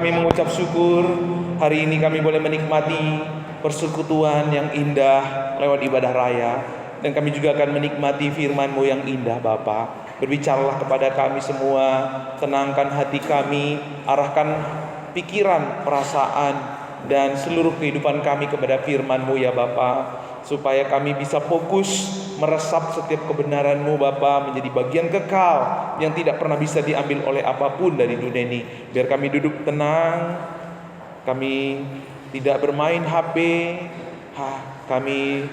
kami mengucap syukur hari ini kami boleh menikmati persekutuan yang indah lewat ibadah raya. Dan kami juga akan menikmati firman-Mu yang indah Bapa. Berbicaralah kepada kami semua, tenangkan hati kami, arahkan pikiran, perasaan, dan seluruh kehidupan kami kepada firman-Mu ya Bapa, supaya kami bisa fokus meresap setiap kebenaran-Mu Bapa menjadi bagian kekal yang tidak pernah bisa diambil oleh apapun dari dunia ini. Biar kami duduk tenang, kami tidak bermain HP, kami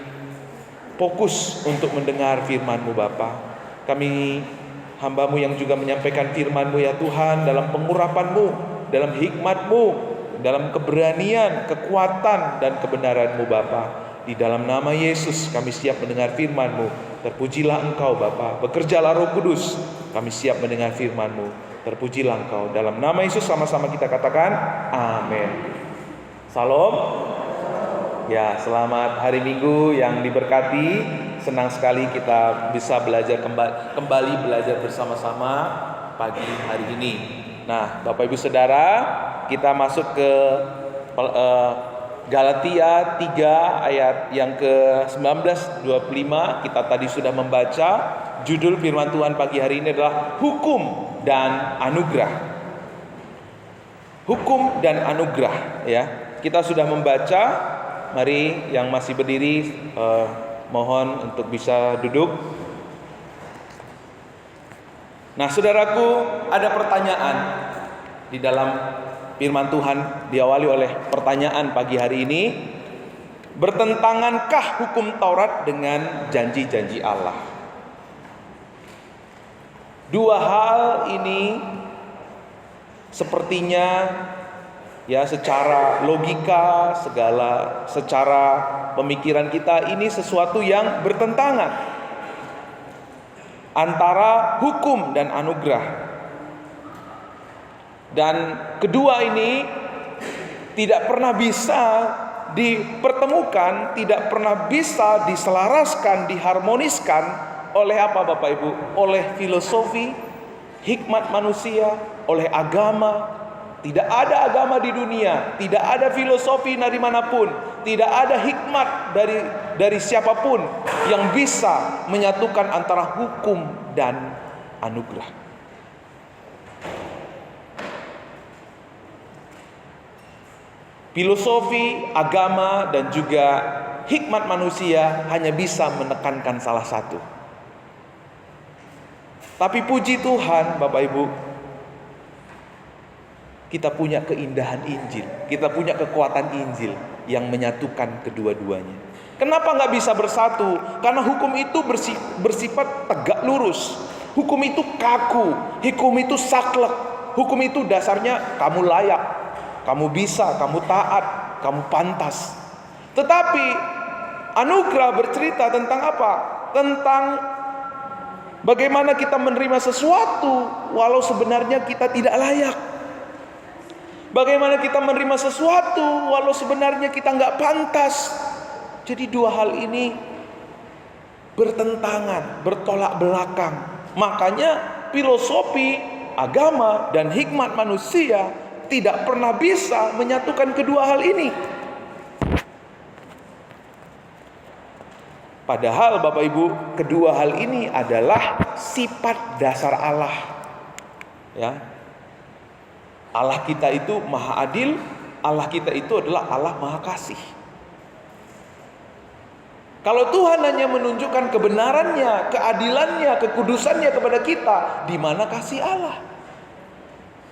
fokus untuk mendengar firman-Mu Bapa. Kami hamba-Mu yang juga menyampaikan firman-Mu ya Tuhan, dalam pengurapan-Mu, dalam hikmat-Mu, dalam keberanian, kekuatan, dan kebenaran-Mu Bapa. Di dalam nama Yesus kami siap mendengar firman-Mu. Terpujilah Engkau Bapa. Bekerjalah Roh Kudus. Kami siap mendengar firman-Mu. Terpujilah Engkau. Dalam nama Yesus sama-sama kita katakan amin. Salam. Ya, selamat hari Minggu yang diberkati. Senang sekali kita bisa belajar kembali belajar bersama-sama pagi hari ini. Nah, Bapak Ibu Saudara, kita masuk ke Galatia 3 ayat yang ke-19 25. Kita tadi sudah membaca. Judul firman Tuhan pagi hari ini adalah hukum dan anugerah. Hukum dan anugerah, ya. Kita sudah membaca. Mari yang masih berdiri mohon untuk bisa duduk. Nah, saudaraku, ada pertanyaan di dalam firman Tuhan, diawali oleh pertanyaan pagi hari ini. Bertentangankah hukum Taurat dengan janji-janji Allah? Dua hal ini sepertinya ya secara logika secara pemikiran kita ini sesuatu yang bertentangan antara hukum dan anugerah. Dan kedua ini tidak pernah bisa dipertemukan, tidak pernah bisa diselaraskan, diharmoniskan oleh apa Bapak Ibu? Oleh filosofi, hikmat manusia, oleh agama. Tidak ada agama di dunia, tidak ada filosofi dari manapun, tidak ada hikmat dari siapapun yang bisa menyatukan antara hukum dan anugerah. Filosofi, agama, dan juga hikmat manusia hanya bisa menekankan salah satu. Tapi puji Tuhan, Bapak Ibu, kita punya keindahan Injil, kita punya kekuatan Injil yang menyatukan kedua-duanya. Kenapa nggak bisa bersatu? Karena hukum itu bersifat tegak lurus. Hukum itu kaku, hukum itu saklek. Hukum itu dasarnya kamu layak, kamu bisa, kamu taat, kamu pantas. Tetapi anugerah bercerita tentang apa? Tentang bagaimana kita menerima sesuatu walau sebenarnya kita tidak layak. Bagaimana kita menerima sesuatu walau sebenarnya kita nggak pantas. Jadi dua hal ini bertentangan, bertolak belakang. Makanya filosofi, agama, dan hikmat manusia tidak pernah bisa menyatukan kedua hal ini. Padahal Bapak Ibu, kedua hal ini adalah sifat dasar Allah. Ya. Allah kita itu maha adil, Allah kita itu adalah Allah maha kasih. Kalau Tuhan hanya menunjukkan kebenarannya, keadilannya, kekudusannya kepada kita, di mana kasih Allah?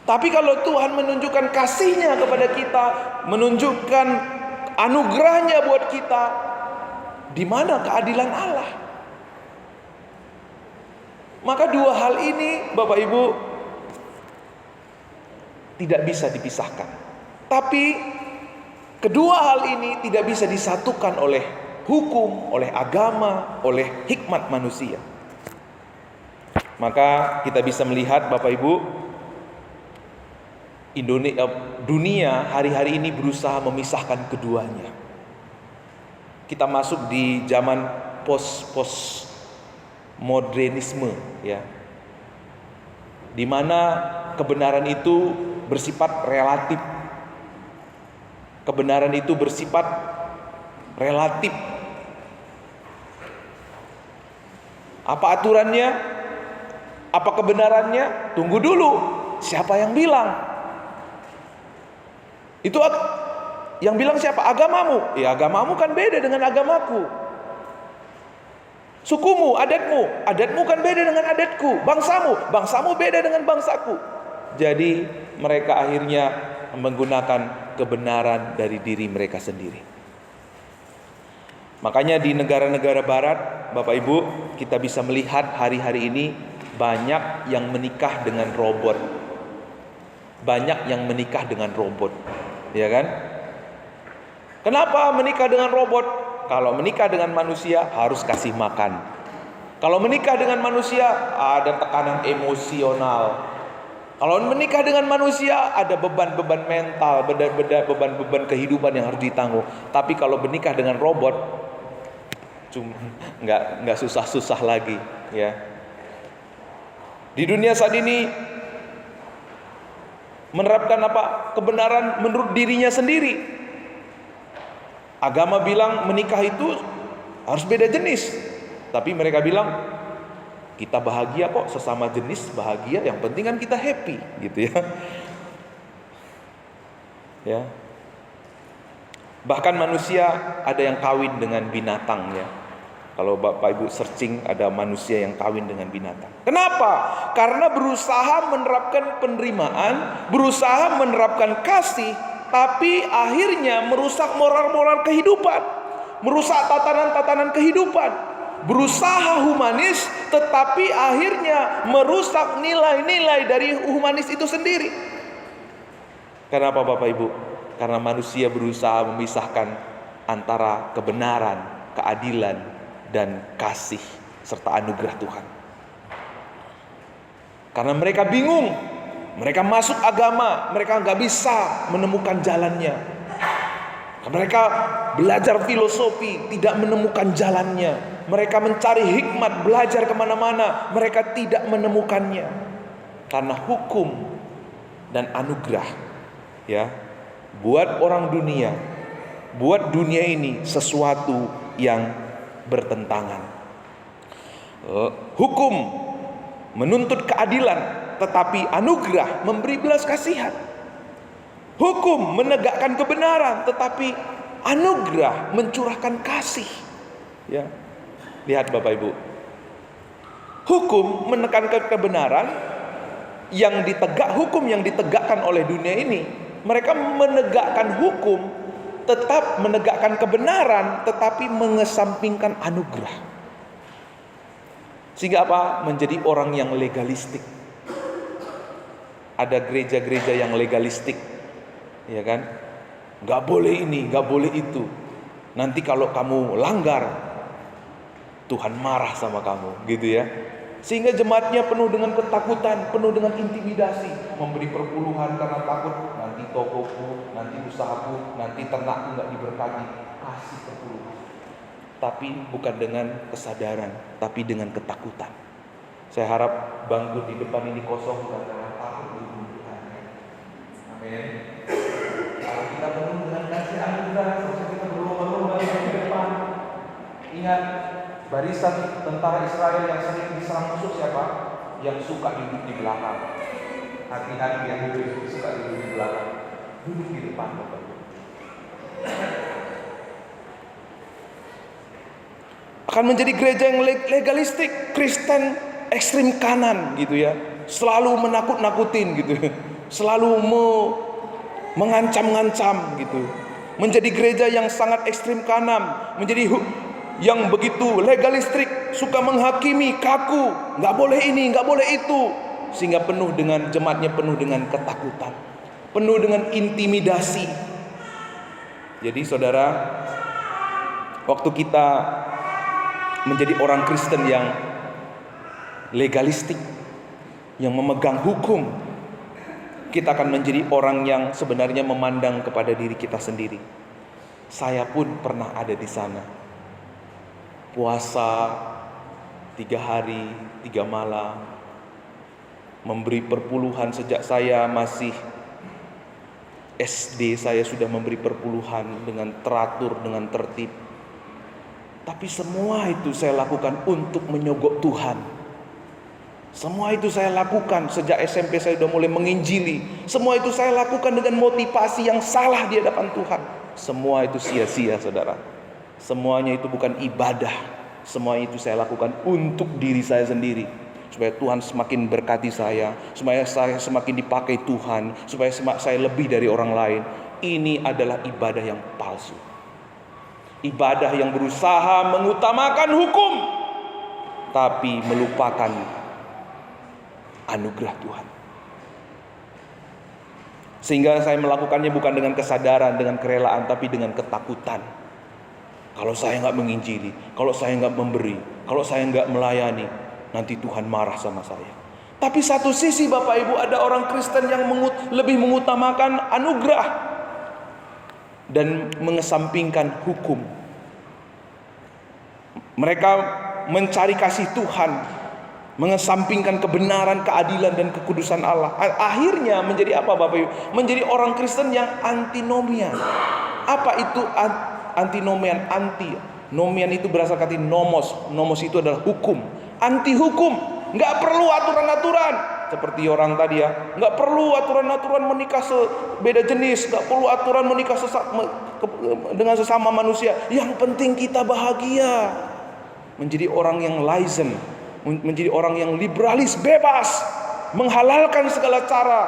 Tapi kalau Tuhan menunjukkan kasihnya kepada kita, menunjukkan anugerahnya buat kita, di mana keadilan Allah? Maka dua hal ini Bapak Ibu tidak bisa dipisahkan. Tapi kedua hal ini tidak bisa disatukan oleh hukum, oleh agama, oleh hikmat manusia. Maka kita bisa melihat Bapak Ibu, dunia hari-hari ini berusaha memisahkan keduanya. Kita masuk di zaman post modernisme, ya, di mana kebenaran itu bersifat relatif. Kebenaran itu bersifat relatif. Apa aturannya? Apa kebenarannya? Tunggu dulu. Siapa yang bilang? Itu yang bilang siapa? Agamamu. Ya, agamamu kan beda dengan agamaku. Sukumu, adatmu kan beda dengan adatku. Bangsamu beda dengan bangsaku. Jadi mereka akhirnya menggunakan kebenaran dari diri mereka sendiri. Makanya di negara-negara barat, Bapak Ibu, kita bisa melihat hari-hari ini banyak yang menikah dengan robot. Banyak yang menikah dengan robot. Ya kan? Kenapa menikah dengan robot? Kalau menikah dengan manusia harus kasih makan. Kalau menikah dengan manusia ada tekanan emosional. Kalau menikah dengan manusia ada beban-beban mental, beban-beban kehidupan yang harus ditanggung. Tapi kalau menikah dengan robot, nggak susah-susah lagi, ya. Di dunia saat ini menerapkan apa? Kebenaran menurut dirinya sendiri. Agama bilang menikah itu harus beda jenis, tapi mereka bilang kita bahagia kok, sesama jenis bahagia, yang penting kan kita happy, gitu ya. Ya. Bahkan manusia ada yang kawin dengan binatang, ya. Kalau Bapak Ibu searching, ada manusia yang kawin dengan binatang. Kenapa? Karena berusaha menerapkan penerimaan, berusaha menerapkan kasih, tapi akhirnya merusak moral-moral kehidupan, merusak tatanan-tatanan kehidupan. Berusaha humanis, tetapi akhirnya merusak nilai-nilai dari humanis itu sendiri. Kenapa Bapak Ibu? Karena manusia berusaha memisahkan antara kebenaran, keadilan, dan kasih serta anugerah Tuhan. Karena mereka bingung, mereka masuk agama, mereka nggak bisa menemukan jalannya. Mereka belajar filosofi, tidak menemukan jalannya. Mereka mencari hikmat, belajar kemana-mana, mereka tidak menemukannya. Karena hukum dan anugerah, ya, buat orang dunia, buat dunia ini sesuatu yang bertentangan. Hukum menuntut keadilan, tetapi anugerah memberi belas kasihan. Hukum menegakkan kebenaran, tetapi anugerah mencurahkan kasih. Ya, lihat Bapak Ibu, hukum menekankan kebenaran, hukum yang ditegakkan oleh dunia ini, mereka menegakkan hukum, tetap menegakkan kebenaran, tetapi mengesampingkan anugerah. Sehingga apa? Menjadi orang yang legalistik. Ada gereja-gereja yang legalistik, ya kan? Gak boleh ini, gak boleh itu. Nanti kalau kamu langgar, Tuhan marah sama kamu, gitu ya. Sehingga jemaatnya penuh dengan ketakutan, penuh dengan intimidasi, memberi perpuluhan karena takut nanti tokoku, nanti usahaku, nanti ternakku nggak diberkati. Kasih perpuluhan, tapi bukan dengan kesadaran, tapi dengan ketakutan. Saya harap bangku di depan ini kosong bukan karena takut dengan Tuhan. Amin. Kalau kita penuh dengan kasih anugerah, seharusnya kita berlomba-lomba di depan. Ingat, barisan tentara Israel yang sering diserang musuh siapa? Yang suka duduk di belakang. Hati-hati yang suka duduk di belakang. Duduk di depan, Bapak. Akan menjadi gereja yang legalistik, Kristen ekstrim kanan, gitu ya. Selalu menakut-nakutin, gitu. Selalu mengancam-ngancam, gitu. Menjadi gereja yang sangat ekstrim kanan, menjadi yang begitu legalistik, suka menghakimi, kaku, nggak boleh ini, nggak boleh itu, sehingga jemaatnya penuh dengan ketakutan, penuh dengan intimidasi. Jadi saudara, waktu kita menjadi orang Kristen yang legalistik, yang memegang hukum, kita akan menjadi orang yang sebenarnya memandang kepada diri kita sendiri. Saya pun pernah ada di sana. Puasa 3 hari 3 malam, memberi perpuluhan sejak saya masih SD saya sudah memberi perpuluhan dengan teratur, dengan tertib. Tapi semua itu saya lakukan untuk menyogok Tuhan. Semua itu saya lakukan sejak SMP saya sudah mulai menginjili. Semua itu saya lakukan dengan motivasi yang salah di hadapan Tuhan. Semua itu sia-sia, saudara. Semuanya itu bukan ibadah. Semua itu saya lakukan untuk diri saya sendiri. Supaya Tuhan semakin berkati saya, supaya saya semakin dipakai Tuhan, supaya saya lebih dari orang lain. Ini adalah ibadah yang palsu. Ibadah yang berusaha mengutamakan hukum, tapi melupakan anugerah Tuhan. Sehingga saya melakukannya bukan dengan kesadaran, dengan kerelaan, tapi dengan ketakutan. Kalau saya nggak menginjili, kalau saya nggak memberi, kalau saya nggak melayani, nanti Tuhan marah sama saya. Tapi satu sisi Bapak Ibu, ada orang Kristen yang lebih mengutamakan anugerah dan mengesampingkan hukum. Mereka mencari kasih Tuhan, mengesampingkan kebenaran, keadilan dan kekudusan Allah. Akhirnya menjadi apa Bapak Ibu? Menjadi orang Kristen yang antinomian. Apa itu antinomian? Antinomian itu berasal kata nomos. Nomos itu adalah hukum. Anti hukum, nggak perlu aturan-aturan. Seperti orang tadi ya, nggak perlu aturan-aturan menikah beda jenis, nggak perlu aturan menikah dengan sesama manusia. Yang penting kita bahagia. Menjadi orang yang laisen, menjadi orang yang liberalis, bebas, menghalalkan segala cara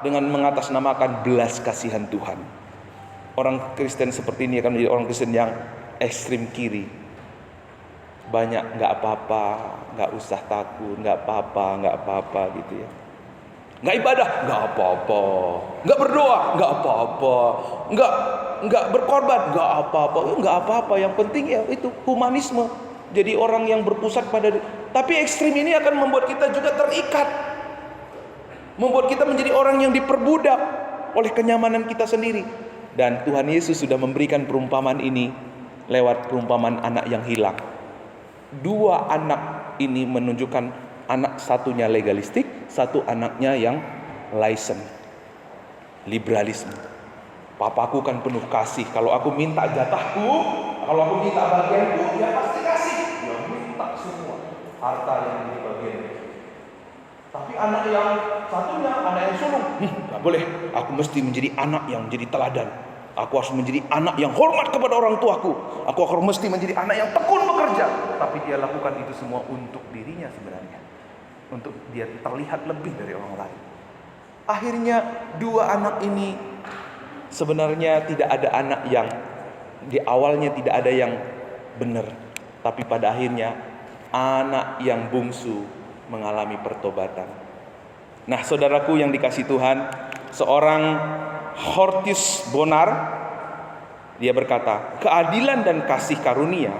dengan mengatasnamakan belas kasihan Tuhan. Orang Kristen seperti ini akan menjadi orang Kristen yang ekstrim kiri. Banyak nggak apa-apa, nggak usah takut, nggak apa-apa gitu ya. Nggak ibadah, nggak apa-apa. Nggak berdoa, nggak apa-apa. Nggak berkorban, nggak apa-apa. Nggak apa-apa. Yang penting ya itu humanisme. Jadi orang yang berpusat pada. Tapi ekstrim ini akan membuat kita juga terikat, membuat kita menjadi orang yang diperbudak oleh kenyamanan kita sendiri. Dan Tuhan Yesus sudah memberikan perumpamaan ini lewat perumpamaan anak yang hilang. Dua anak ini menunjukkan anak satunya legalistik, satu anaknya yang laisen, liberalisme. Papaku kan penuh kasih. Kalau aku minta jatahku, kalau aku minta bagianku, dia pasti kasih. Dia minta semua harta yang di bagian. Tapi anak yang satunya, anak yang sulung, nggak boleh. Aku mesti menjadi anak yang menjadi teladan. Aku harus menjadi anak yang hormat kepada orang tuaku. Aku harus mesti menjadi anak yang tekun bekerja. Tapi dia lakukan itu semua untuk dirinya sebenarnya. Untuk dia terlihat lebih dari orang lain. Akhirnya dua anak ini sebenarnya tidak ada anak yang di awalnya tidak ada yang benar. Tapi pada akhirnya anak yang bungsu mengalami pertobatan. Nah, saudaraku yang dikasihi Tuhan, seorang Hortius Bonar, dia berkata, keadilan dan kasih karunia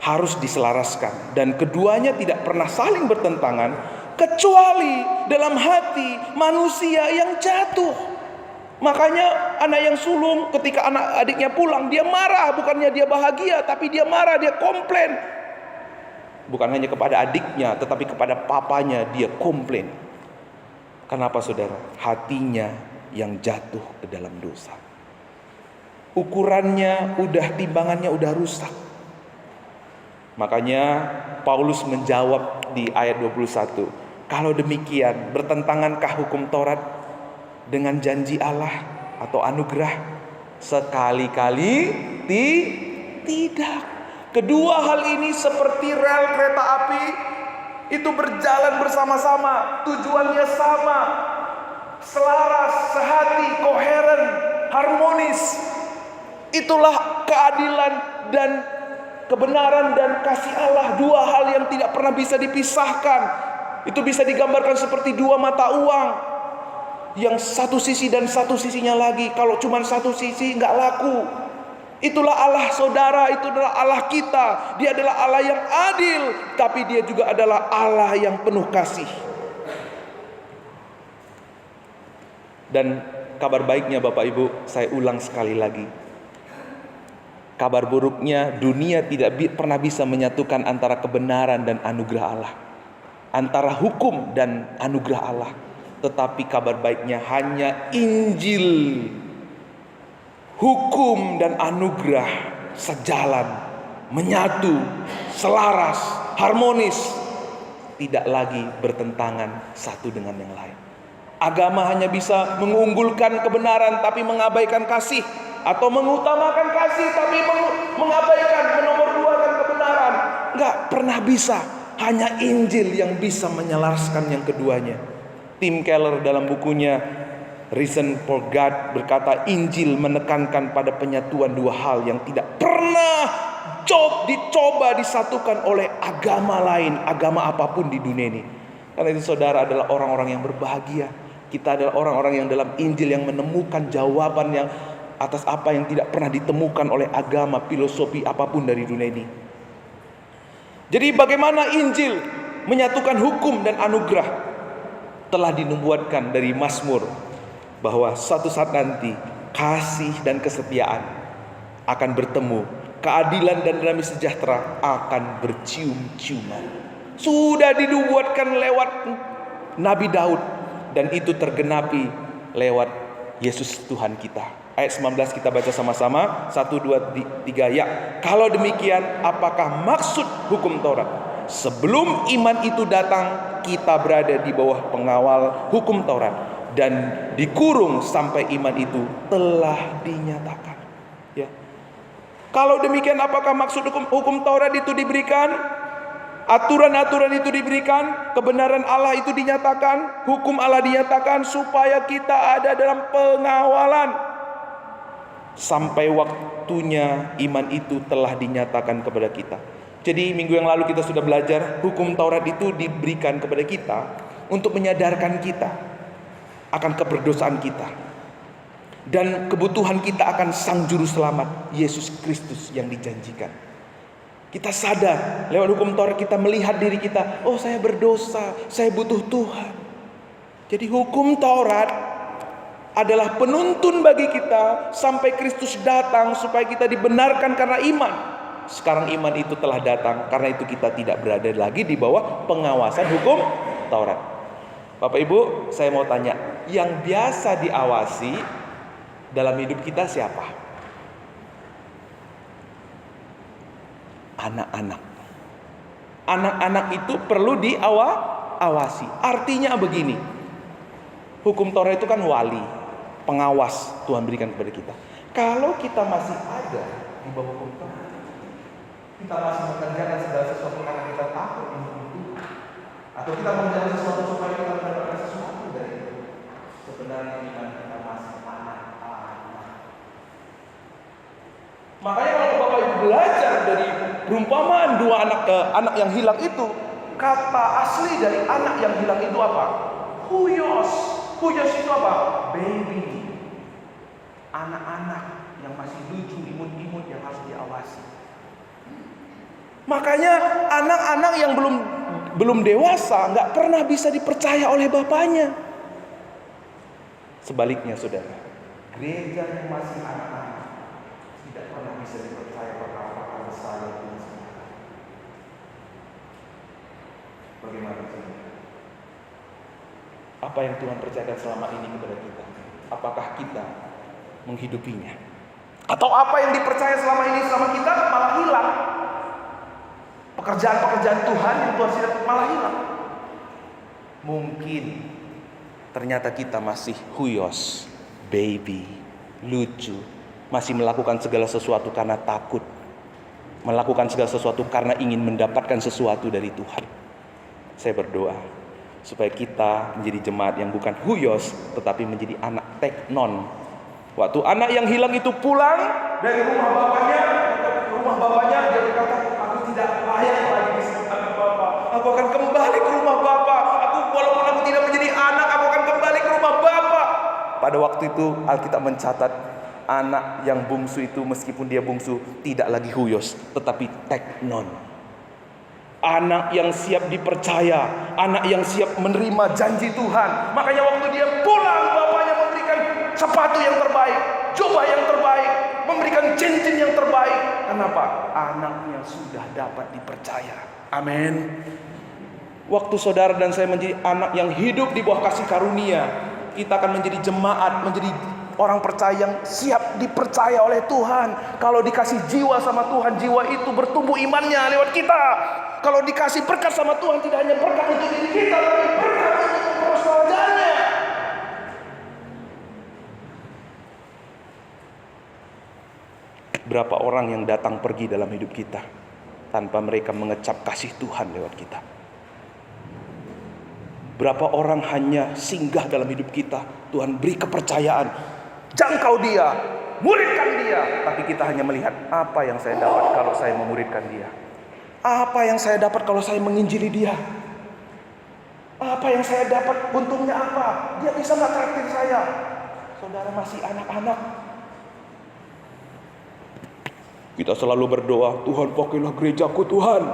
harus diselaraskan dan keduanya tidak pernah saling bertentangan kecuali dalam hati manusia yang jatuh. Makanya anak yang sulung ketika anak adiknya pulang, dia marah, bukannya dia bahagia, tapi dia marah, dia komplain. Bukan hanya kepada adiknya, tetapi kepada papanya dia komplain. Kenapa saudara? Hatinya yang jatuh ke dalam dosa. Ukurannya timbangannya udah rusak. Makanya Paulus menjawab di ayat 21. Kalau demikian, bertentangankah hukum Taurat dengan janji Allah atau anugerah? Sekali-kali tidak. Kedua hal ini seperti rel kereta api, itu berjalan bersama-sama, tujuannya sama, selaras, sehati, koheren, harmonis. Itulah keadilan dan kebenaran dan kasih Allah, dua hal yang tidak pernah bisa dipisahkan. Itu bisa digambarkan seperti dua mata uang, yang satu sisi dan satu sisinya lagi. Kalau cuma satu sisi nggak laku. Itulah Allah saudara, itu adalah Allah kita. Dia adalah Allah yang adil, tapi dia juga adalah Allah yang penuh kasih. Dan kabar baiknya Bapak Ibu, saya ulang sekali lagi. Kabar buruknya, dunia tidak pernah bisa menyatukan antara kebenaran dan anugerah Allah, antara hukum dan anugerah Allah. Tetapi kabar baiknya hanya Injil. Hukum dan anugerah sejalan, menyatu, selaras, harmonis, tidak lagi bertentangan satu dengan yang lain. Agama hanya bisa mengunggulkan kebenaran tapi mengabaikan kasih, atau mengutamakan kasih tapi mengabaikan, menomorduakan kebenaran. Enggak pernah bisa. Hanya Injil yang bisa menyelaraskan yang keduanya. Tim Keller dalam bukunya Reason for God berkata, Injil menekankan pada penyatuan dua hal yang tidak pernah dicoba disatukan oleh agama lain, agama apapun di dunia ini. Karena itu saudara adalah orang-orang yang berbahagia. Kita adalah orang-orang yang dalam Injil yang menemukan jawaban yang atas apa yang tidak pernah ditemukan oleh agama, filosofi apapun dari dunia ini. Jadi bagaimana Injil menyatukan hukum dan anugerah? Telah dinubuatkan dari Mazmur bahwa suatu saat nanti kasih dan kesetiaan akan bertemu, keadilan dan damai sejahtera akan bercium-ciuman. Sudah dinubuatkan lewat Nabi Daud, dan itu tergenapi lewat Yesus Tuhan kita. Ayat 19 kita baca sama-sama. 1, 2, 3 ya. Kalau demikian, apakah maksud hukum Taurat? Sebelum iman itu datang, kita berada di bawah pengawal hukum Taurat dan dikurung sampai iman itu telah dinyatakan. Ya. Kalau demikian, apakah maksud hukum Taurat itu diberikan? Aturan-aturan itu diberikan, kebenaran Allah itu dinyatakan, hukum Allah dinyatakan supaya kita ada dalam pengawalan. Sampai waktunya iman itu telah dinyatakan kepada kita. Jadi minggu yang lalu kita sudah belajar, hukum Taurat itu diberikan kepada kita untuk menyadarkan kita akan keberdosaan kita dan kebutuhan kita akan Sang Juru Selamat, Yesus Kristus yang dijanjikan. Kita sadar lewat hukum Taurat, kita melihat diri kita, oh saya berdosa, saya butuh Tuhan. Jadi hukum Taurat adalah penuntun bagi kita sampai Kristus datang supaya kita dibenarkan karena iman. Sekarang iman itu telah datang, karena itu kita tidak berada lagi di bawah pengawasan hukum Taurat. Bapak Ibu, saya mau tanya, yang biasa diawasi dalam hidup kita siapa? Anak-anak. Anak-anak itu perlu diawasi. Artinya begini, hukum Taurat itu kan wali, pengawas Tuhan berikan kepada kita. Kalau kita masih ada di bawah hukum Taurat, kita masih mengerjakan segala sesuatu karena kita takut itu, atau kita mengerjakan sesuatu supaya kita mendapatkan sesuatu dari itu, sebenarnya iman kita masih anak-anak. Makanya kalau Bapak Ibu belajar dari perumpamaan dua anak yang hilang itu, kata asli dari anak yang hilang itu apa? Huyos. Huyos itu apa? Baby. Anak-anak yang masih lucu, imut-imut yang harus diawasi. Makanya anak-anak yang belum dewasa nggak pernah bisa dipercaya oleh bapaknya. Sebaliknya saudara, gereja yang masih anak-anak tidak pernah bisa dipercaya apa-apa besar itu. Bagaimana saudara? Apa yang Tuhan percayakan selama ini kepada kita? Apakah kita menghidupinya? Atau apa yang dipercaya selama ini sama kita malah hilang? Pekerjaan-pekerjaan Tuhan yang Tuhan sudah malah hilang. Mungkin ternyata kita masih huyos, baby, lucu, masih melakukan segala sesuatu karena takut, melakukan segala sesuatu karena ingin mendapatkan sesuatu dari Tuhan. Saya berdoa supaya kita menjadi jemaat yang bukan huyos, tetapi menjadi anak teknon. Waktu anak yang hilang itu pulang dari rumah bapaknya, dia berkata, aku tidak layak lagi disebut anak Bapa. Aku akan kembali ke rumah Bapa. Walaupun aku tidak menjadi anak, aku akan kembali ke rumah Bapa. Pada waktu itu Alkitab mencatat anak yang bungsu itu, meskipun dia bungsu, tidak lagi huyos, tetapi teknon. Anak yang siap dipercaya, anak yang siap menerima janji Tuhan. Makanya waktu dia pulang, bapaknya memberikan sepatu yang terbaik, jubah yang terbaik, memberikan cincin yang terbaik. Kenapa? Anaknya sudah dapat dipercaya. Amin. Waktu saudara dan saya menjadi anak yang hidup di bawah kasih karunia, kita akan menjadi jemaat, menjadi orang percaya yang siap dipercaya oleh Tuhan. Kalau dikasih jiwa sama Tuhan, jiwa itu bertumbuh imannya lewat kita. Kalau dikasih berkat sama Tuhan, tidak hanya berkat untuk diri kita, tapi berkat untuk memperoleh wajahnya. Berapa orang yang datang pergi dalam hidup kita tanpa mereka mengecap kasih Tuhan lewat kita. Berapa orang hanya singgah dalam hidup kita, Tuhan beri kepercayaan, jangkau dia, muridkan dia, tapi kita hanya melihat apa yang saya dapat kalau saya memuridkan dia, apa yang saya dapat kalau saya menginjili dia, apa yang saya dapat, untungnya apa, dia bisa nggak traktir saya. Saudara masih anak-anak, kita selalu berdoa, Tuhan pakailah gerejaku Tuhan,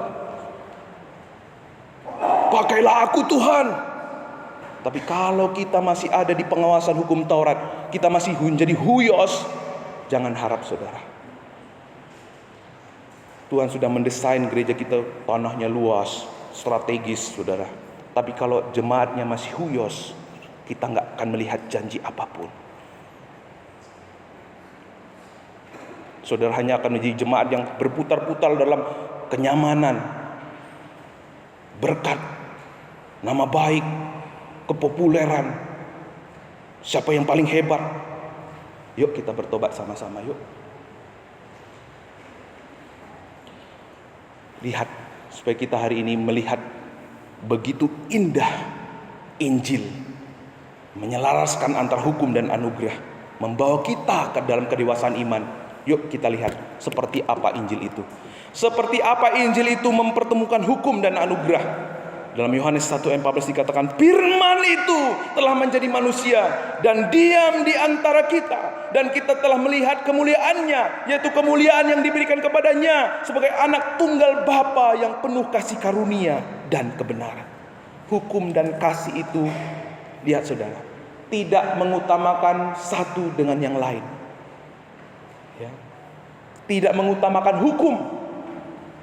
pakailah aku Tuhan. Tapi kalau kita masih ada di pengawasan hukum Taurat, kita masih menjadi huyos, jangan harap saudara. Tuhan sudah mendesain gereja kita, tanahnya luas, strategis saudara. Tapi kalau jemaatnya masih huyos, kita nggak akan melihat janji apapun. Saudara hanya akan menjadi jemaat yang berputar-putar dalam kenyamanan, berkat, nama baik, kepopuleran, siapa yang paling hebat. Yuk kita bertobat sama-sama yuk. Lihat, supaya kita hari ini melihat begitu indah Injil, menyelaraskan antara hukum dan anugerah, membawa kita ke dalam kedewasaan iman. Yuk kita lihat seperti apa Injil itu. Seperti apa Injil itu mempertemukan hukum dan anugerah. Dalam Yohanes 1:14 dikatakan, firman itu telah menjadi manusia dan diam di antara kita, dan kita telah melihat kemuliaannya, yaitu kemuliaan yang diberikan kepadanya sebagai anak tunggal Bapa yang penuh kasih karunia dan kebenaran. Hukum dan kasih itu, lihat saudara, tidak mengutamakan satu dengan yang lain. Ya. Tidak mengutamakan hukum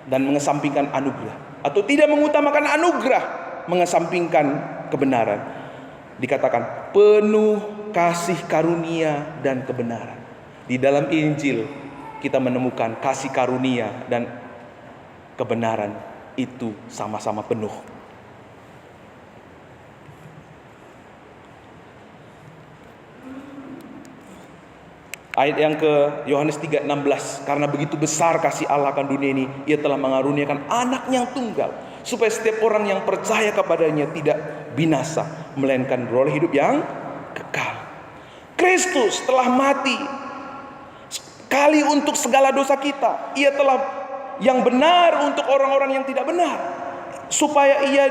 dan mengesampingkan anugerah, atau tidak mengutamakan anugerah mengesampingkan kebenaran. Dikatakan penuh kasih karunia dan kebenaran. Di dalam Injil kita menemukan kasih karunia dan kebenaran itu sama-sama penuh. Ayat yang ke Yohanes 3:16, karena begitu besar kasih Allah akan dunia ini, ia telah mengaruniakan anaknya yang tunggal, supaya setiap orang yang percaya kepadanya tidak binasa, melainkan beroleh hidup yang kekal. Kristus telah mati sekali untuk segala dosa kita. Ia telah yang benar untuk orang-orang yang tidak benar, supaya ia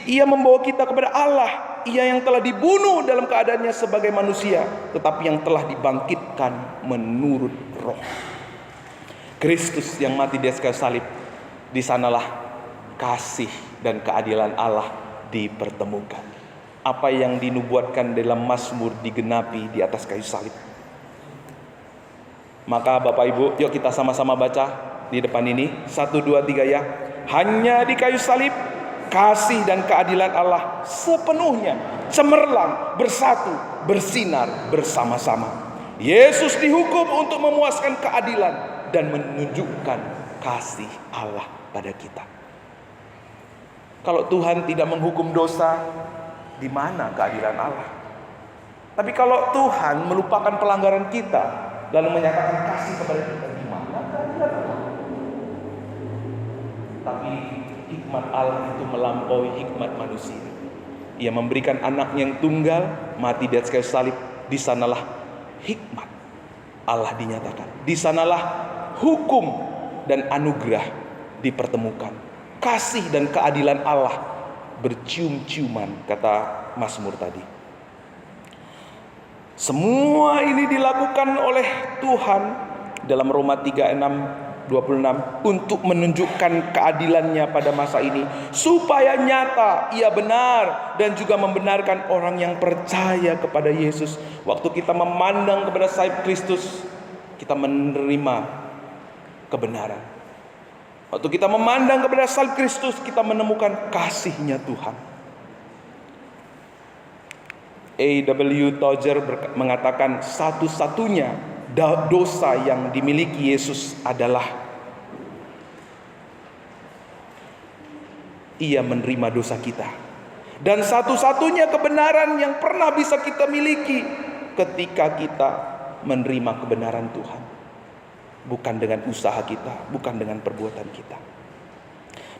ia membawa kita kepada Allah. Ia yang telah dibunuh dalam keadaannya sebagai manusia, tetapi yang telah dibangkitkan menurut roh. Kristus yang mati di atas kayu salib, di sanalah kasih dan keadilan Allah dipertemukan. Apa yang dinubuatkan dalam Mazmur digenapi di atas kayu salib. Maka Bapak Ibu, yuk kita sama-sama baca di depan ini. 1, 2, 3 ya. Hanya di kayu salib kasih dan keadilan Allah sepenuhnya cemerlang, bersatu, bersinar bersama-sama. Yesus dihukum untuk memuaskan keadilan dan menunjukkan kasih Allah pada kita. Kalau Tuhan tidak menghukum dosa, di mana keadilan Allah? Tapi kalau Tuhan melupakan pelanggaran kita lalu menyatakan kasih kepada kita, di mana keadilan Allah? Tapi hikmat Allah itu melampaui hikmat manusia. Ia memberikan anaknya yang tunggal, mati di atas kayu salib. Di sanalah hikmat Allah dinyatakan. Di sanalah hukum dan anugerah dipertemukan. Kasih dan keadilan Allah bercium-ciuman, kata Mazmur tadi. Semua ini dilakukan oleh Tuhan dalam Roma 3:26 untuk menunjukkan keadilannya pada masa ini, supaya nyata ia benar dan juga membenarkan orang yang percaya kepada Yesus. Waktu kita memandang kepada salib Kristus, kita menerima kebenaran. Waktu kita memandang kepada salib Kristus, kita menemukan kasih-Nya Tuhan. A.W. Tozer mengatakan satu-satunya dosa yang dimiliki Yesus adalah Ia menerima dosa kita. Dan satu-satunya kebenaran yang pernah bisa kita miliki ketika kita menerima kebenaran Tuhan. Bukan dengan usaha kita, bukan dengan perbuatan kita.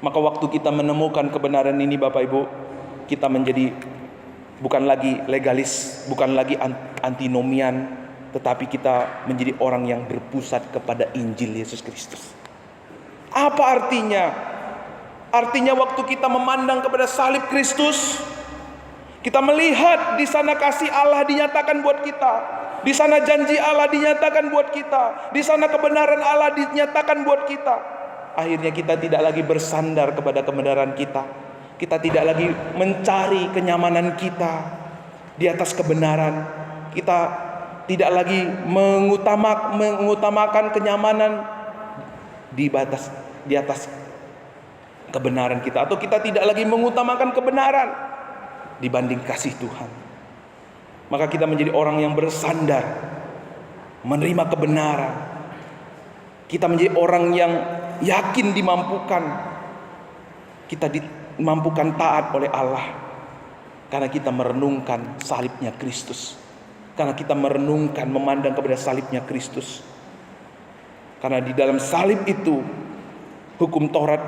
Maka waktu kita menemukan kebenaran ini Bapak Ibu, kita menjadi bukan lagi legalis, bukan lagi antinomian, tetapi kita menjadi orang yang berpusat kepada Injil Yesus Kristus. Apa artinya? Artinya waktu kita memandang kepada salib Kristus, kita melihat di sana kasih Allah dinyatakan buat kita. Di sana janji Allah dinyatakan buat kita. Di sana kebenaran Allah dinyatakan buat kita. Akhirnya kita tidak lagi bersandar kepada kebenaran kita. Kita tidak lagi mencari kenyamanan kita di atas kebenaran. Kita tidak lagi mengutamakan kenyamanan di atas kebenaran kita. Atau kita tidak lagi mengutamakan kebenaran dibanding kasih Tuhan. Maka kita menjadi orang yang bersandar, menerima kebenaran. Kita menjadi orang yang yakin dimampukan. Kita dimampukan taat oleh Allah karena kita merenungkan salibnya Kristus. Karena kita merenungkan, memandang kepada salibnya Kristus. Karena di dalam salib itu hukum Taurat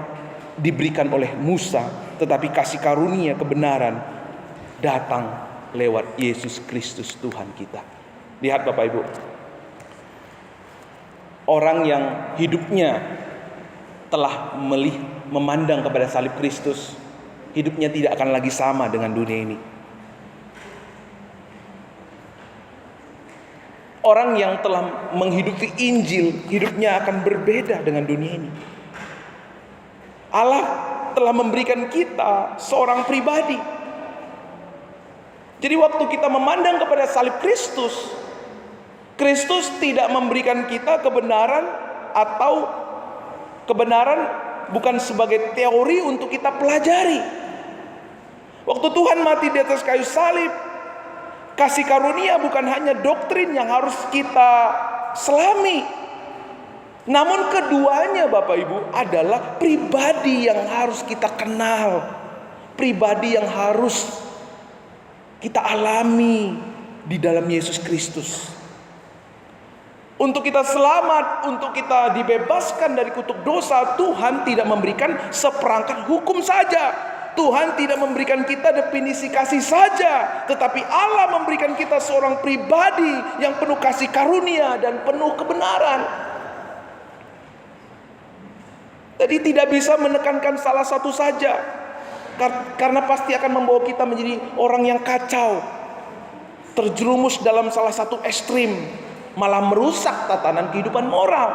diberikan oleh Musa, tetapi kasih karunia kebenaran datang lewat Yesus Kristus Tuhan kita. Lihat Bapak Ibu, orang yang hidupnya telah memandang kepada salib Kristus, hidupnya tidak akan lagi sama dengan dunia ini. Orang yang telah menghidupi Injil, hidupnya akan berbeda dengan dunia ini. Allah telah memberikan kita seorang pribadi. Jadi waktu kita memandang kepada salib Kristus, Kristus tidak memberikan kita kebenaran, atau kebenaran bukan sebagai teori untuk kita pelajari. Waktu Tuhan mati di atas kayu salib, kasih karunia bukan hanya doktrin yang harus kita selami, namun keduanya Bapak Ibu adalah pribadi yang harus kita kenal, pribadi yang harus kita alami di dalam Yesus Kristus. Untuk kita selamat, untuk kita dibebaskan dari kutuk dosa, Tuhan tidak memberikan seperangkat hukum saja. Tuhan tidak memberikan kita definisi kasih saja, tetapi Allah memberikan kita seorang pribadi yang penuh kasih karunia dan penuh kebenaran. Jadi tidak bisa menekankan salah satu saja, karena pasti akan membawa kita menjadi orang yang kacau, terjerumus dalam salah satu ekstrim, malah merusak tatanan kehidupan moral.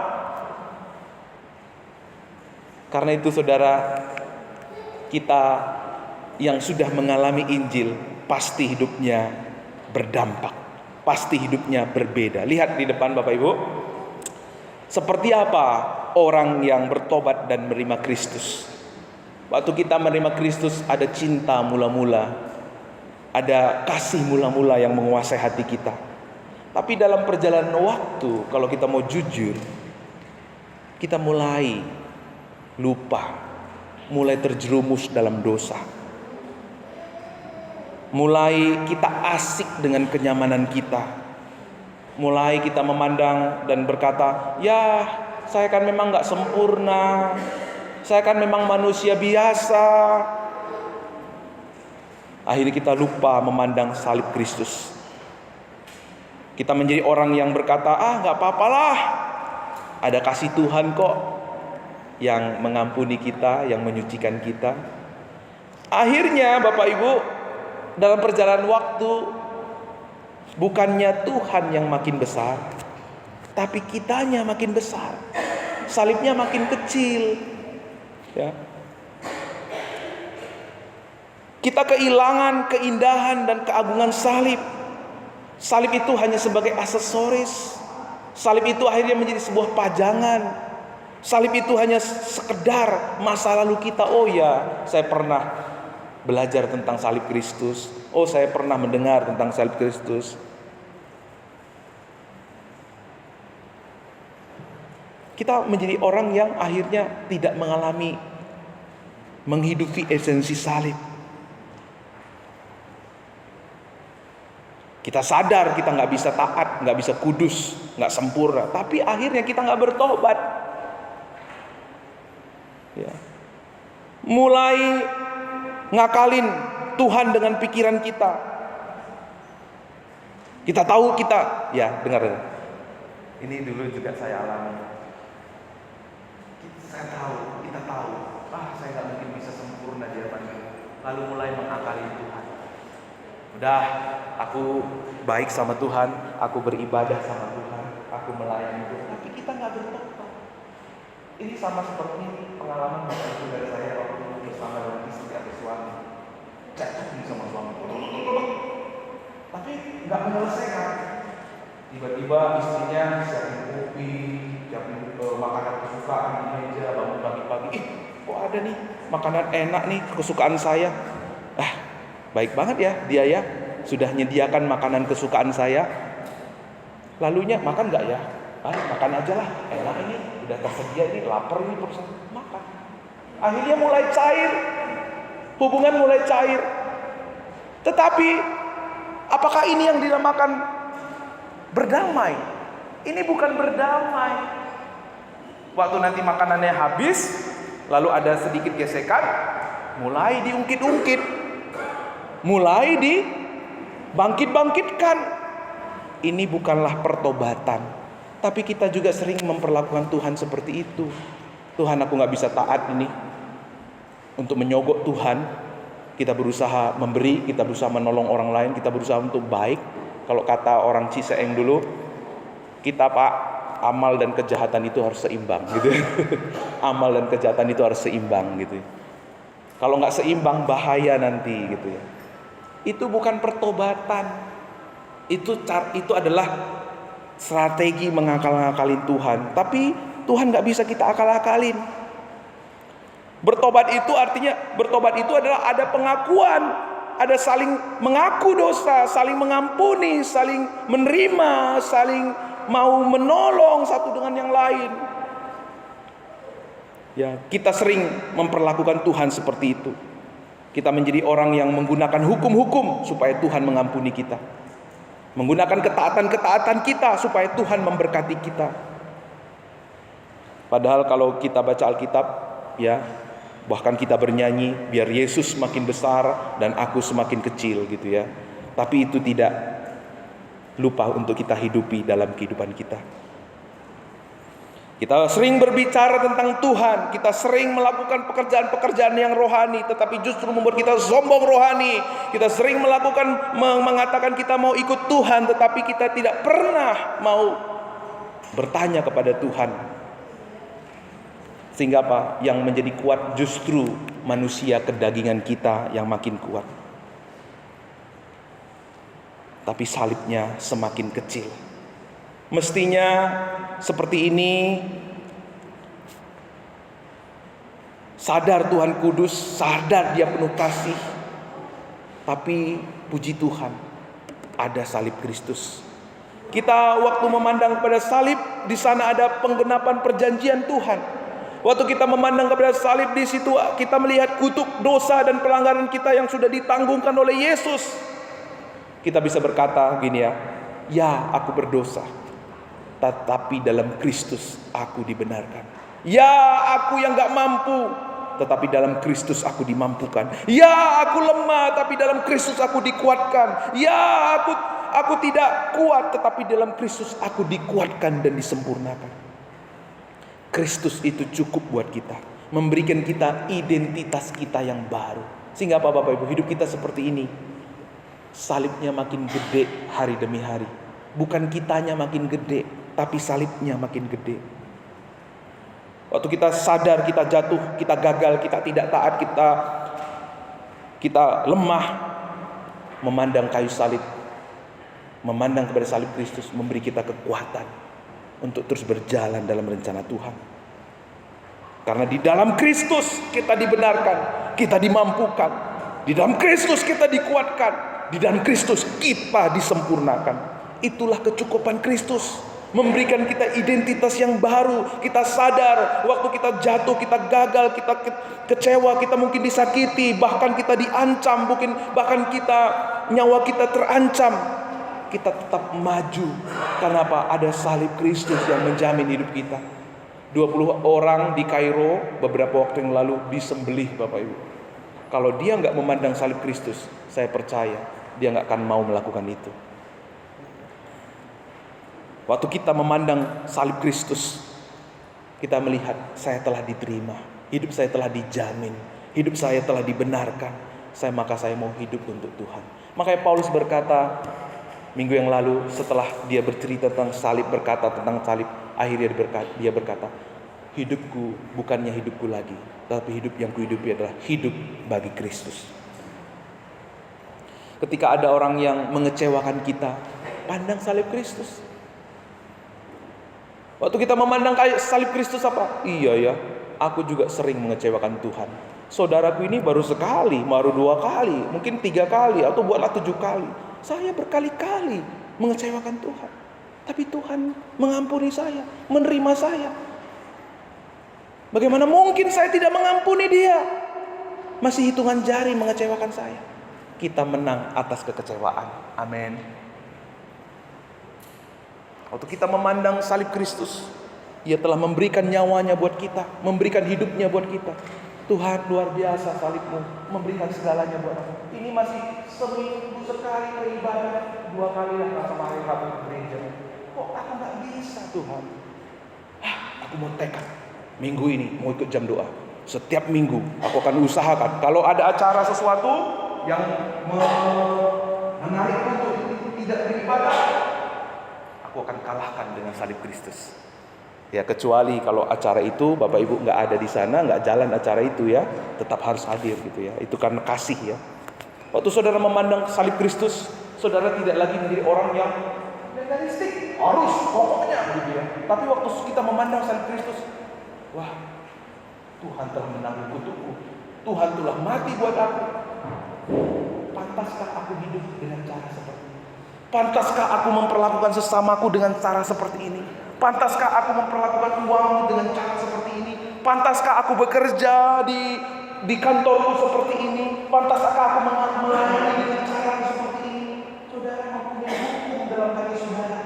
Karena itu saudara, kita yang sudah mengalami Injil pasti hidupnya berdampak, pasti hidupnya berbeda. Lihat di depan Bapak Ibu, seperti apa orang yang bertobat dan menerima Kristus. Waktu kita menerima Kristus, ada cinta mula-mula, ada kasih mula-mula yang menguasai hati kita. Tapi dalam perjalanan waktu, kalau kita mau jujur, kita mulai lupa, mulai terjerumus dalam dosa. Mulai kita asik dengan kenyamanan kita. Mulai kita memandang dan berkata, ya saya kan memang gak sempurna, saya kan memang manusia biasa. Akhirnya kita lupa memandang salib Kristus. Kita menjadi orang yang berkata, gak apa-apalah, ada kasih Tuhan kok yang mengampuni kita, yang menyucikan kita. Akhirnya Bapak Ibu, dalam perjalanan waktu, bukannya Tuhan yang makin besar, tapi kitanya makin besar. Salibnya makin kecil, ya. Kita kehilangan keindahan dan keagungan salib. Salib itu hanya sebagai aksesoris. Salib itu akhirnya menjadi sebuah pajangan. Salib itu hanya sekedar masa lalu kita. Oh ya, saya pernah belajar tentang salib Kristus. Oh, saya pernah mendengar tentang salib Kristus. Kita menjadi orang yang akhirnya tidak menghidupi esensi salib. Kita sadar kita nggak bisa taat, nggak bisa kudus, nggak sempurna. Tapi akhirnya kita nggak bertobat. Ya. Mulai ngakalin Tuhan dengan pikiran kita. Kita tahu kita, ya dengar. Ini dulu juga saya alami. Kita tahu, saya nggak mungkin bisa sempurna di hadapan Tuhan. Lalu mulai mengakali Tuhan. Udah, aku baik sama Tuhan, aku beribadah sama Tuhan, aku melayani Tuhan. Tapi kita nggak bertobat. Ini sama seperti pengalaman bapak ibu dari saya waktu bersama dengan istri atau suami. Cekcok sama suami, tapi nggak menyelesaikan. Tiba-tiba istrinya siapin kopi, siapin makanan kesukaan di meja, bangun pagi-pagi. Kok ada nih makanan enak nih kesukaan saya. Baik banget ya dia ya, sudah menyediakan makanan kesukaan saya. Lalunya makan nggak ya? Makan aja lah, enak ini, udah tersedia ini, lapar ini, terus makan. Akhirnya mulai cair, hubungan mulai cair. Tetapi apakah ini yang dinamakan berdamai? Ini bukan berdamai. Waktu nanti makanannya habis, lalu ada sedikit gesekan, mulai diungkit-ungkit, mulai dibangkit-bangkitkan. Ini bukanlah pertobatan. Tapi kita juga sering memperlakukan Tuhan seperti itu. Tuhan, aku gak bisa taat ini. Untuk menyogok Tuhan, kita berusaha memberi, kita berusaha menolong orang lain, kita berusaha untuk baik. Kalau kata orang Ciseeng dulu, kita Pak, amal dan kejahatan itu harus seimbang gitu. Amal dan kejahatan itu harus seimbang gitu. Kalau gak seimbang bahaya nanti gitu ya. Itu bukan pertobatan. Itu adalah strategi mengakal-akalin Tuhan. Tapi Tuhan gak bisa kita akal-akalin. Bertobat itu adalah ada pengakuan, ada saling mengaku dosa, saling mengampuni, saling menerima, saling mau menolong satu dengan yang lain. Ya, kita sering memperlakukan Tuhan seperti itu. Kita menjadi orang yang menggunakan hukum-hukum supaya Tuhan mengampuni kita. Menggunakan ketaatan-ketaatan kita supaya Tuhan memberkati kita. Padahal kalau kita baca Alkitab, ya, bahkan kita bernyanyi, biar Yesus makin besar dan aku semakin kecil gitu ya. Tapi itu tidak lupa untuk kita hidupi dalam kehidupan kita. Kita sering berbicara tentang Tuhan, kita sering melakukan pekerjaan-pekerjaan yang rohani, tetapi justru membuat kita sombong rohani. Kita sering mengatakan kita mau ikut Tuhan, tetapi kita tidak pernah mau bertanya kepada Tuhan. Sehingga apa? Yang menjadi kuat justru manusia kedagingan kita yang makin kuat. Tapi salibnya semakin kecil. Mestinya seperti ini. Sadar Tuhan kudus, sadar Dia penuh kasih. Tapi puji Tuhan, ada salib Kristus. Kita waktu memandang kepada salib, di sana ada penggenapan perjanjian Tuhan. Waktu kita memandang kepada salib, di situ kita melihat kutuk dosa dan pelanggaran kita yang sudah ditanggungkan oleh Yesus. Kita bisa berkata gini ya aku berdosa, tetapi dalam Kristus aku dibenarkan. Ya, aku yang gak mampu, tetapi dalam Kristus aku dimampukan. Ya, aku lemah, tapi dalam Kristus aku dikuatkan. Ya, aku tidak kuat, tetapi dalam Kristus aku dikuatkan dan disempurnakan. Kristus itu cukup buat kita, memberikan kita identitas kita yang baru. Sehingga apa Bapak Ibu, hidup kita seperti ini. Salibnya makin gede hari demi hari. Bukan kitanya makin gede, tapi salibnya makin gede. Waktu kita sadar kita jatuh, kita gagal, kita tidak taat, kita lemah, memandang kayu salib, memandang kepada salib Kristus, memberi kita kekuatan untuk terus berjalan dalam rencana Tuhan. Karena di dalam Kristus kita dibenarkan, kita dimampukan. Di dalam Kristus kita dikuatkan, di dalam Kristus kita disempurnakan. Itulah kecukupan Kristus, memberikan kita identitas yang baru. Kita sadar waktu kita jatuh, kita gagal, kita kecewa, kita mungkin disakiti, bahkan kita diancam, bahkan nyawa kita terancam. Kita tetap maju. Karena apa? Ada salib Kristus yang menjamin hidup kita. 20 orang di Kairo beberapa waktu yang lalu disembelih, Bapak Ibu. Kalau dia nggak memandang salib Kristus, saya percaya dia nggak akan mau melakukan itu. Waktu kita memandang salib Kristus, kita melihat saya telah diterima, hidup saya telah dijamin, hidup saya telah dibenarkan. Maka saya mau hidup untuk Tuhan. Makanya Paulus berkata minggu yang lalu, setelah dia bercerita tentang salib, berkata tentang salib, akhirnya dia berkata, hidupku bukannya hidupku lagi, tapi hidup yang kuhidupi adalah hidup bagi Kristus. Ketika ada orang yang mengecewakan kita, pandang salib Kristus. Waktu kita memandang salib Kristus apa? Iya ya, aku juga sering mengecewakan Tuhan. Saudaraku ini baru sekali, baru 2 kali, mungkin 3 kali, atau buatlah 7 kali. Saya berkali-kali mengecewakan Tuhan. Tapi Tuhan mengampuni saya, menerima saya. Bagaimana mungkin saya tidak mengampuni dia? Masih hitungan jari mengecewakan saya. Kita menang atas kekecewaan. Amin. Waktu kita memandang salib Kristus, Ia telah memberikan nyawanya buat kita, memberikan hidupnya buat kita. Tuhan, luar biasa salib-Mu, memberikan segalanya buat aku. Ini masih seminggu sekali beribadah, 2 kali lah sama hari Rabu ke gereja. Kok aku gak bisa, Tuhan? Aku mau tekad, minggu ini mau ikut jam doa. Setiap minggu aku akan usahakan, kalau ada acara sesuatu yang menarik untuk tidak beribadah, aku akan kalahkan dengan salib Kristus. Ya, kecuali kalau acara itu Bapak Ibu nggak ada di sana, nggak jalan acara itu ya, tetap harus hadir gitu ya. Itu karena kasih ya. Waktu saudara memandang salib Kristus, saudara tidak lagi menjadi orang yang legalistik, harus pokoknya gitu ya. Tapi waktu kita memandang salib Kristus, wah, Tuhan telah menanggung kutukku, Tuhan telah mati buat aku. Pantaskah aku hidup dengan cara seperti ini? Pantaskah aku memperlakukan sesamaku dengan cara seperti ini? Pantaskah aku memperlakukan uangmu dengan cara seperti ini? Pantaskah aku bekerja di kantorku seperti ini? Pantaskah aku melayani dengan cara seperti ini? Saudara mempunyai hukum dalam hati saudara.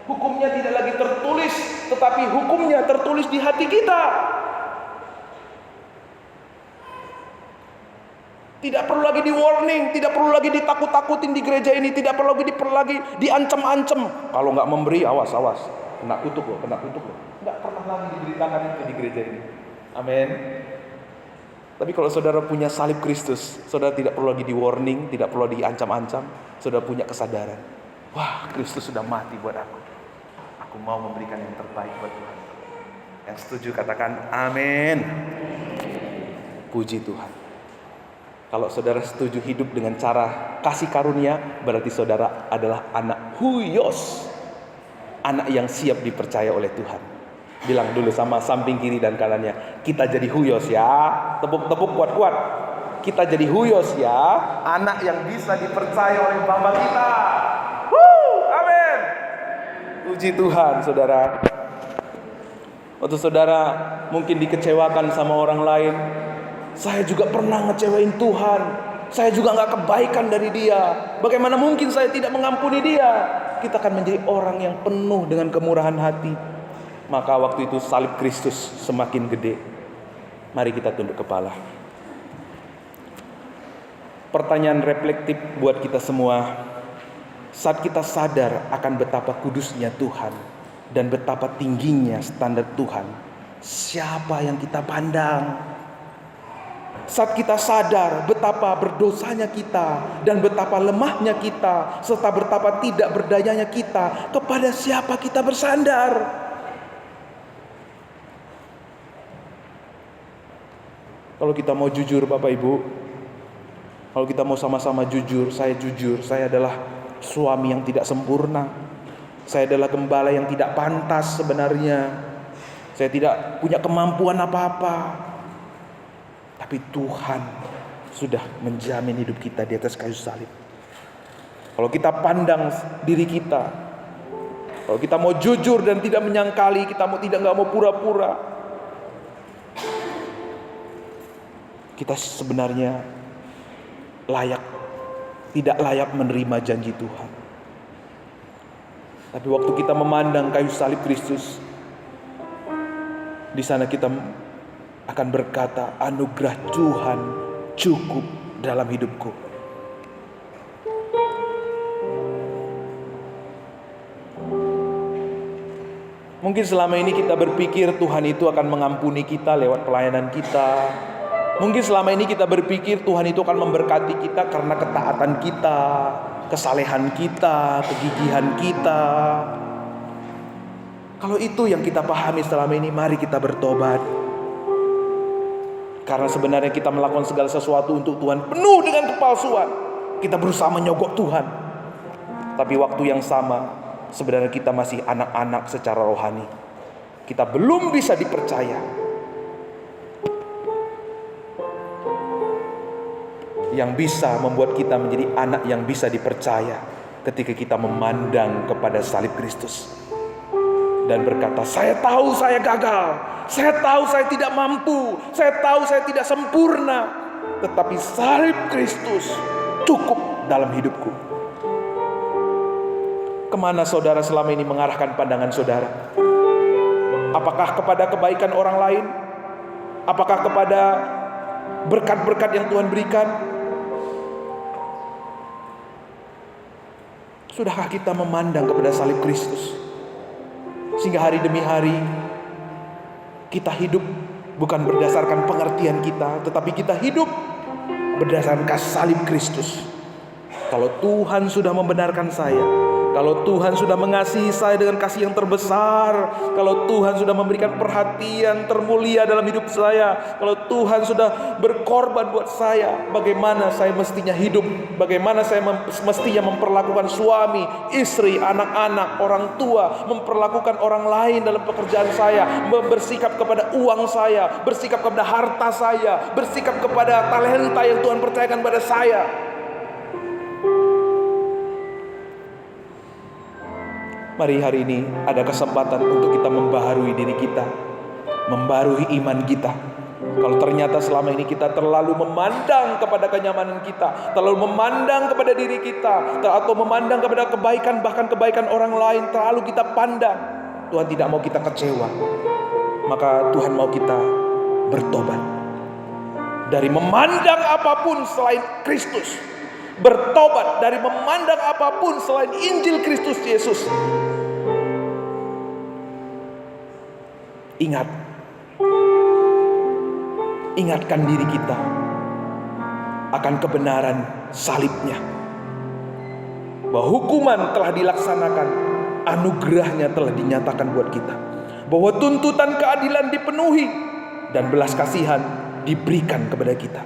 Hukumnya tidak lagi tertulis, tetapi hukumnya tertulis di hati kita. Tidak perlu lagi di warning, tidak perlu lagi ditakut-takutin di gereja ini, tidak perlu lagi diancam-ancam. Kalau nggak memberi, awas. Kena kutuk loh. Nggak pernah lagi diberitakan itu di gereja ini. Amin. Tapi kalau saudara punya salib Kristus, saudara tidak perlu lagi di warning, tidak perlu diancam-ancam. Saudara punya kesadaran, wah, Kristus sudah mati buat aku. Aku mau memberikan yang terbaik buat Tuhan. Yang setuju katakan amin. Puji Tuhan. Kalau saudara setuju hidup dengan cara kasih karunia, berarti saudara adalah anak huyos. Anak yang siap dipercaya oleh Tuhan. Bilang dulu sama samping kiri dan kanannya, kita jadi huyos ya. Tepuk-tepuk kuat-kuat. Kita jadi huyos ya. Anak yang bisa dipercaya oleh Bapa kita. Amin. Puji Tuhan, saudara. Waktu saudara mungkin dikecewakan sama orang lain, saya juga pernah ngecewain Tuhan. Saya juga gak kebaikan dari dia. Bagaimana mungkin saya tidak mengampuni dia? Kita akan menjadi orang yang penuh dengan kemurahan hati. Maka waktu itu salib Kristus semakin gede. Mari kita tunduk kepala. Pertanyaan reflektif buat kita semua. Saat kita sadar akan betapa kudusnya Tuhan dan betapa tingginya standar Tuhan, siapa yang kita pandang? Saat kita sadar betapa berdosanya kita dan betapa lemahnya kita, serta betapa tidak berdayanya kita, kepada siapa kita bersandar? Kalau kita mau jujur Bapak Ibu, kalau kita mau sama-sama jujur, saya adalah suami yang tidak sempurna. Saya adalah gembala yang tidak pantas sebenarnya. Saya tidak punya kemampuan apa-apa. Tapi Tuhan sudah menjamin hidup kita di atas kayu salib. Kalau kita pandang diri kita, kalau kita mau jujur dan tidak menyangkali, kita nggak mau pura-pura, kita sebenarnya tidak layak menerima janji Tuhan. Tapi waktu kita memandang kayu salib Kristus, di sana kita akan berkata, anugerah Tuhan cukup dalam hidupku. Mungkin selama ini kita berpikir Tuhan itu akan mengampuni kita lewat pelayanan kita. Mungkin selama ini kita berpikir Tuhan itu akan memberkati kita karena ketaatan kita, kesalehan kita, kegigihan kita. Kalau itu yang kita pahami selama ini, mari kita bertobat. Karena sebenarnya kita melakukan segala sesuatu untuk Tuhan penuh dengan kepalsuan. Kita berusaha menyogok Tuhan. Tapi waktu yang sama, sebenarnya kita masih anak-anak secara rohani. Kita belum bisa dipercaya. Yang bisa membuat kita menjadi anak yang bisa dipercaya ketika kita memandang kepada salib Kristus dan berkata, saya tahu saya gagal, saya tahu saya tidak mampu, saya tahu saya tidak sempurna, tetapi salib Kristus cukup dalam hidupku. Kemana saudara selama ini mengarahkan pandangan saudara? Apakah kepada kebaikan orang lain? Apakah kepada berkat-berkat yang Tuhan berikan? Sudahkah kita memandang kepada salib Kristus? Sehingga hari demi hari kita hidup bukan berdasarkan pengertian kita, tetapi kita hidup berdasarkan salib Kristus. Kalau Tuhan sudah membenarkan saya, kalau Tuhan sudah mengasihi saya dengan kasih yang terbesar, kalau Tuhan sudah memberikan perhatian termulia dalam hidup saya, kalau Tuhan sudah berkorban buat saya, bagaimana saya mestinya hidup? Bagaimana saya mestinya memperlakukan suami, istri, anak-anak, orang tua, memperlakukan orang lain dalam pekerjaan saya, bersikap kepada uang saya, bersikap kepada harta saya, bersikap kepada talenta yang Tuhan percayakan pada saya. Mari hari ini ada kesempatan untuk kita membaharui diri kita, membaharui iman kita. Kalau ternyata selama ini kita terlalu memandang kepada kenyamanan kita, terlalu memandang kepada diri kita, atau memandang kepada kebaikan, bahkan kebaikan orang lain, terlalu kita pandang, Tuhan tidak mau kita kecewa. Maka Tuhan mau kita bertobat dari memandang apapun selain Kristus, bertobat dari memandang apapun selain Injil Kristus Yesus. Ingatkan diri kita akan kebenaran salibnya, bahwa hukuman telah dilaksanakan, anugerahnya telah dinyatakan buat kita, bahwa tuntutan keadilan dipenuhi dan belas kasihan diberikan kepada kita,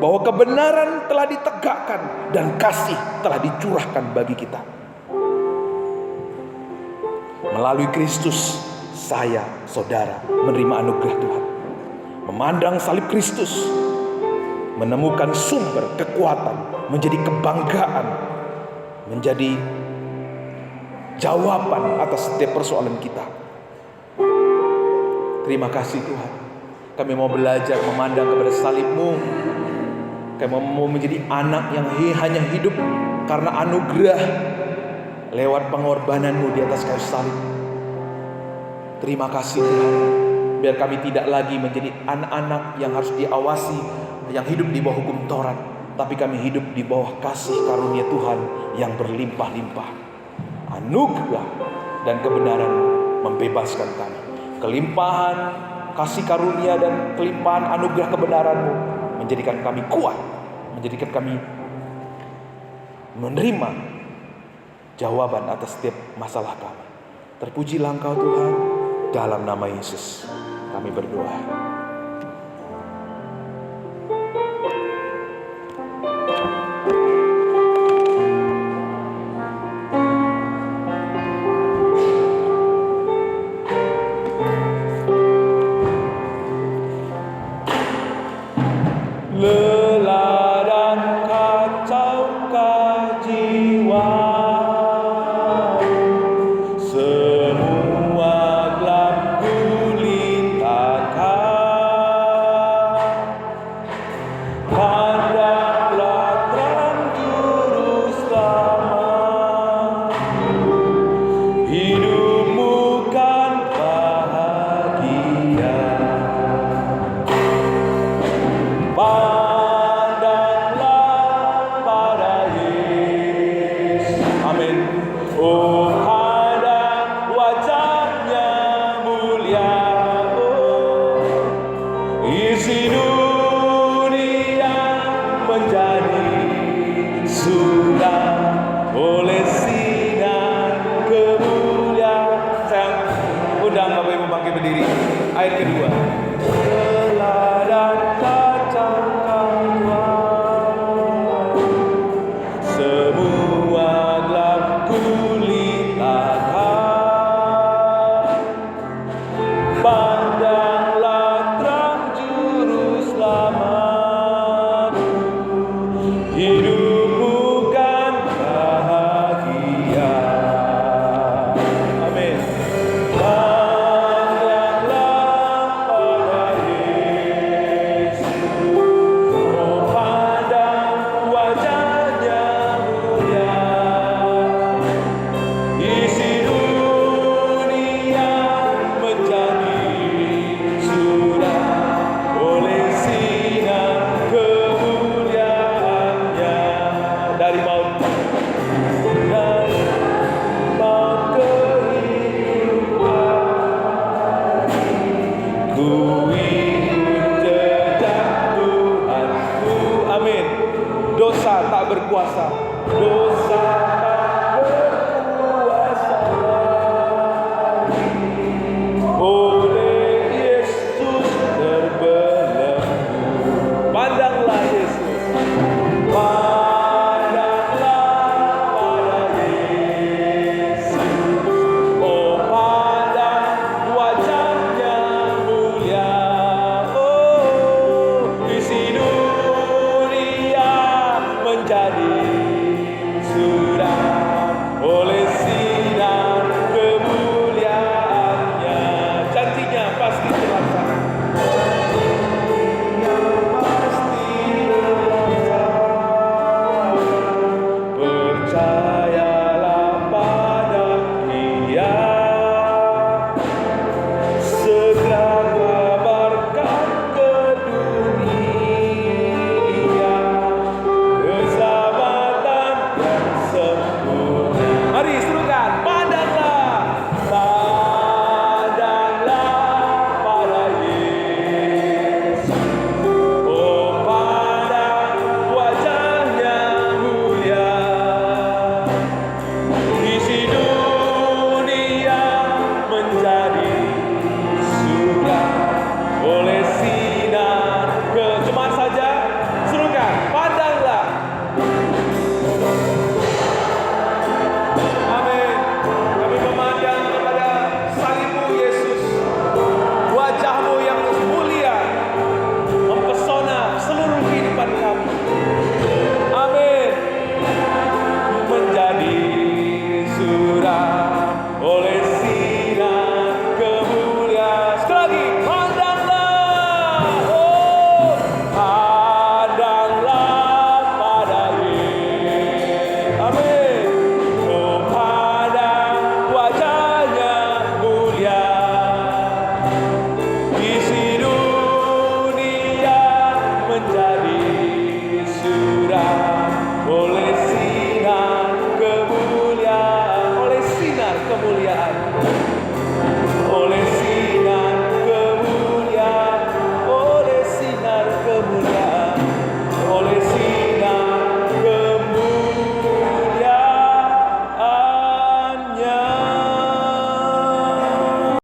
bahwa kebenaran telah ditegakkan dan kasih telah dicurahkan bagi kita. Melalui Kristus, saya, saudara, menerima anugerah Tuhan. Memandang salib Kristus, menemukan sumber kekuatan, menjadi kebanggaan, menjadi jawaban atas setiap persoalan kita. Terima kasih Tuhan. Kami mau belajar memandang kepada salib-Mu. Kami mau menjadi anak yang hanya hidup karena anugerah lewat pengorbanan-Mu di atas kayu salib. Terima kasih Tuhan. Biar kami tidak lagi menjadi anak-anak yang harus diawasi, yang hidup di bawah hukum Taurat, tapi kami hidup di bawah kasih karunia Tuhan yang berlimpah-limpah. Anugerah dan kebenaran membebaskan kami. Kelimpahan kasih karunia dan kelimpahan anugerah kebenaran-Mu menjadikan kami kuat, menjadikan kami menerima jawaban atas setiap masalah kami. Terpujilah Engkau Tuhan, dalam nama Yesus kami berdoa. Oh, pandang wajahnya mulia, oh, isi dunia menjadi surga oleh sinar kemuliaan. Saya undang Bapak Ibu bangkit berdiri. Ayat kedua. Teladan katakan Tuhan, semua gelap kulitakan. Pandanglah terang juru selamat, hidupmu kan bahagia. Amin. Pandanglah pada Yesus, oh pandang wajahnya mulia, isi dunia menjadi surga oleh sinar kemuliaannya. Dari maut ke hidupan, ku ikut jejak Tuhanku. Amin. Dosa tak berkuasa, dosa tak berkuasa oleh Yesus terbelenggu. Pandanglah Yesus, pandanglah pada Yesus, oh pandang wajahnya mulia, oh isi dunia menjadi surga oleh sinar kemuliaannya. Janjinya pasti terlaksana. Janjinya pasti terlaksana. Percayalah pada Dia, segera kabarkan ke dunia keselamatan yang sempurna.